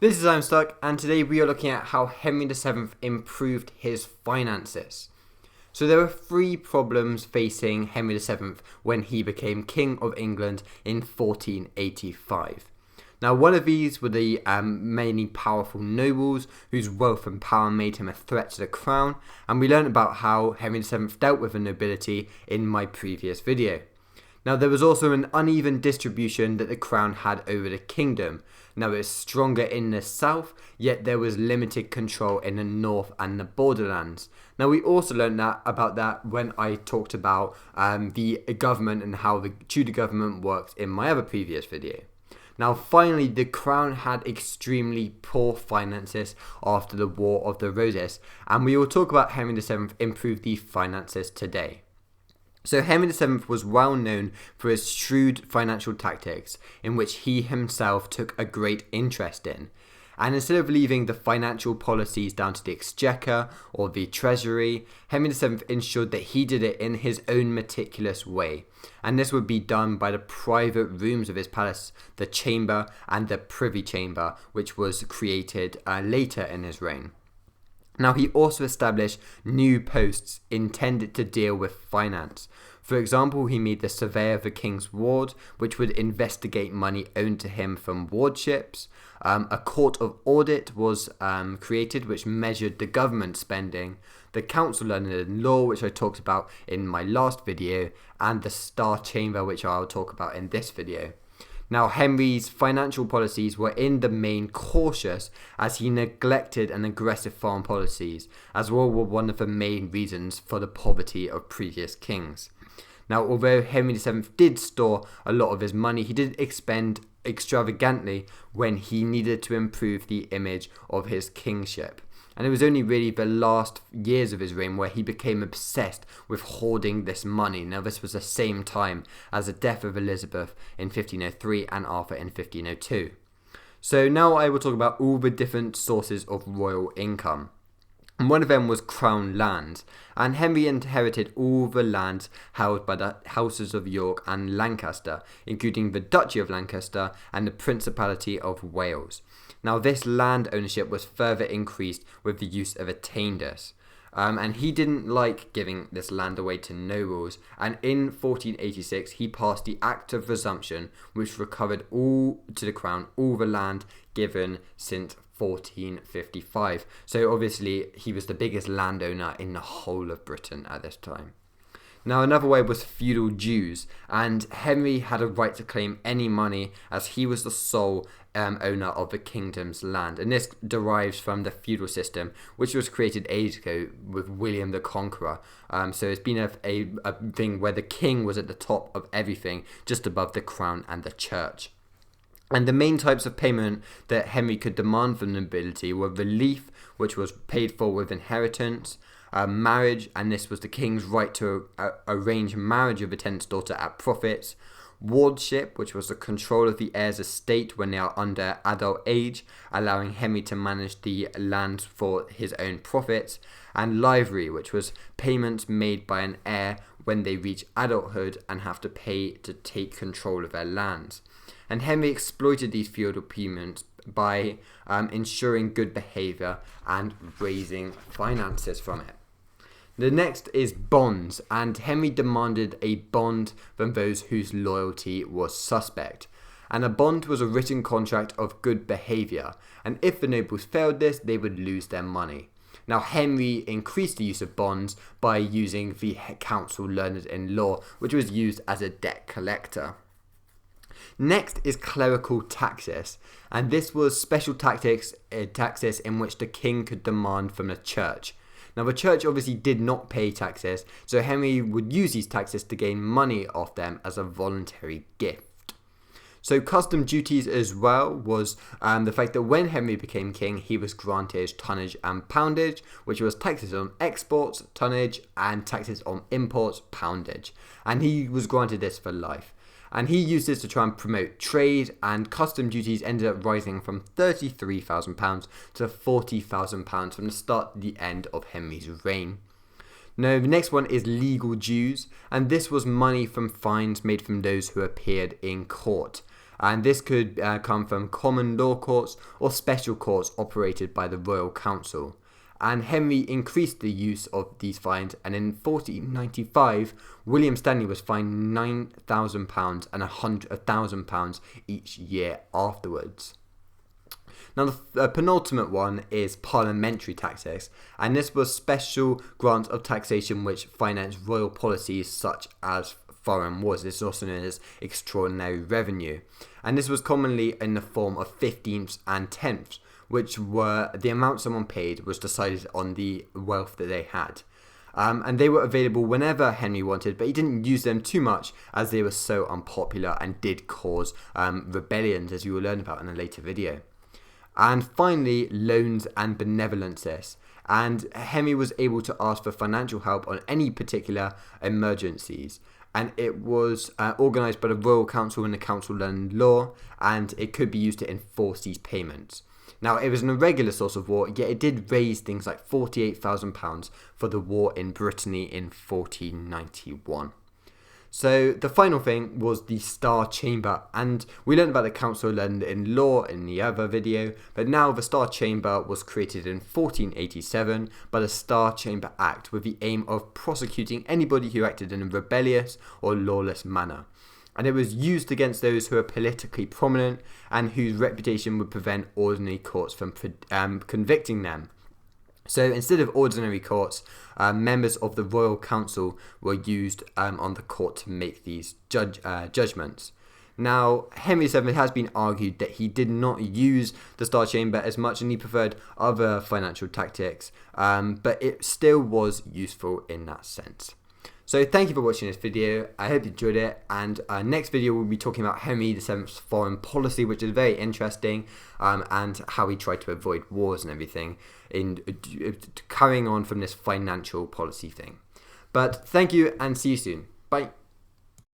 This is I'm Stuck, and today we are looking at how Henry VII improved his finances. So there were three problems facing Henry VII when he became King of England in 1485. Now, one of these were the many powerful nobles whose wealth and power made him a threat to the crown, and we learned about how Henry VII dealt with the nobility in my previous video. Now, there was also an uneven distribution that the crown had over the kingdom. Now, it was stronger in the south, yet there was limited control in the north and the borderlands. Now, we also learned about that when I talked about the government and how the Tudor government works in my other previous video. Now, finally, the crown had extremely poor finances after the War of the Roses, and we will talk about Henry VII improved the finances today. So Henry VII was well known for his shrewd financial tactics, in which he himself took a great interest in. And instead of leaving the financial policies down to the exchequer or the treasury, Henry VII ensured that he did it in his own meticulous way. And this would be done by the private rooms of his palace, the chamber and the privy chamber, which was created later in his reign. Now, he also established new posts intended to deal with finance. For example, he made the Surveyor of the King's Ward, which would investigate money owed to him from wardships. A Court of Audit was created, which measured the government spending. The Council Learned in Law, which I talked about in my last video, and the Star Chamber, which I'll talk about in this video. Now, Henry's financial policies were in the main cautious, as he neglected an aggressive foreign policies, as well were one of the main reasons for the poverty of previous kings. Now, although Henry VII did store a lot of his money, he did expend extravagantly when he needed to improve the image of his kingship. And it was only really the last years of his reign where he became obsessed with hoarding this money. Now, this was the same time as the death of Elizabeth in 1503 and Arthur in 1502. So now I will talk about all the different sources of royal income. And one of them was crown lands, and Henry inherited all the lands held by the houses of York and Lancaster, including the Duchy of Lancaster and the Principality of Wales. Now, this land ownership was further increased with the use of attainders. And he didn't like giving this land away to nobles, and in 1486 he passed the Act of Resumption, which recovered all to the crown all the land given since 1455. So obviously he was the biggest landowner in the whole of Britain at this time. Now, another way was feudal dues, and Henry had a right to claim any money as he was the sole owner of the kingdom's land, and this derives from the feudal system, which was created ages ago with William the Conqueror. So it's been a thing where the king was at the top of everything, just above the crown and the church. And the main types of payment that Henry could demand from the nobility were relief, which was paid for with inheritance, marriage, and this was the king's right to arrange marriage of a tenant's daughter at profits, wardship, which was the control of the heir's estate when they are under adult age, allowing Henry to manage the lands for his own profits, and livery, which was payments made by an heir when they reach adulthood and have to pay to take control of their lands. And Henry exploited these feudal payments by ensuring good behaviour and raising finances from it. The next is bonds, and Henry demanded a bond from those whose loyalty was suspect. And a bond was a written contract of good behaviour, and if the nobles failed this, they would lose their money. Now, Henry increased the use of bonds by using the Council Learned in Law, which was used as a debt collector. Next is clerical taxes, and this was special taxes in which the king could demand from the church. Now, the church obviously did not pay taxes, so Henry would use these taxes to gain money off them as a voluntary gift. So custom duties as well was the fact that when Henry became king, he was granted tonnage and poundage, which was taxes on exports, tonnage, and taxes on imports, poundage. And he was granted this for life. And he used this to try and promote trade, and custom duties ended up rising from £33,000 to £40,000 from the start to the end of Henry's reign. Now, the next one is legal dues, and this was money from fines made from those who appeared in court. and this could come from common law courts or special courts operated by the royal council. And Henry increased the use of these fines, and in 1495, William Stanley was fined £9,000 and £100,000 each year afterwards. Now, the penultimate one is parliamentary taxes, and this was special grants of taxation which financed royal policies such as foreign wars. This is also known as extraordinary revenue, and this was commonly in the form of 15ths and 10ths, which were the amount someone paid was decided on the wealth that they had. And they were available whenever Henry wanted, but he didn't use them too much as they were so unpopular and did cause rebellions, as you will learn about in a later video. And finally, loans and benevolences. And Henry was able to ask for financial help on any particular emergencies. And it was organised by the Royal Council and the Council learned law, and it could be used to enforce these payments. Now, it was an irregular source of war, yet it did raise things like £48,000 for the war in Brittany in 1491. So the final thing was the Star Chamber, and we learned about the Council learned in law in the other video, but now the Star Chamber was created in 1487 by the Star Chamber Act with the aim of prosecuting anybody who acted in a rebellious or lawless manner. And it was used against those who are politically prominent and whose reputation would prevent ordinary courts from convicting them. So instead of ordinary courts, members of the Royal Council were used on the court to make these judgments. Now, Henry VII has been argued that he did not use the Star Chamber as much and he preferred other financial tactics, but it still was useful in that sense. So thank you for watching this video. I hope you enjoyed it, and next video we'll be talking about Henry VII's foreign policy, which is very interesting, and how he tried to avoid wars and everything, in carrying on from this financial policy thing. But thank you and see you soon. Bye.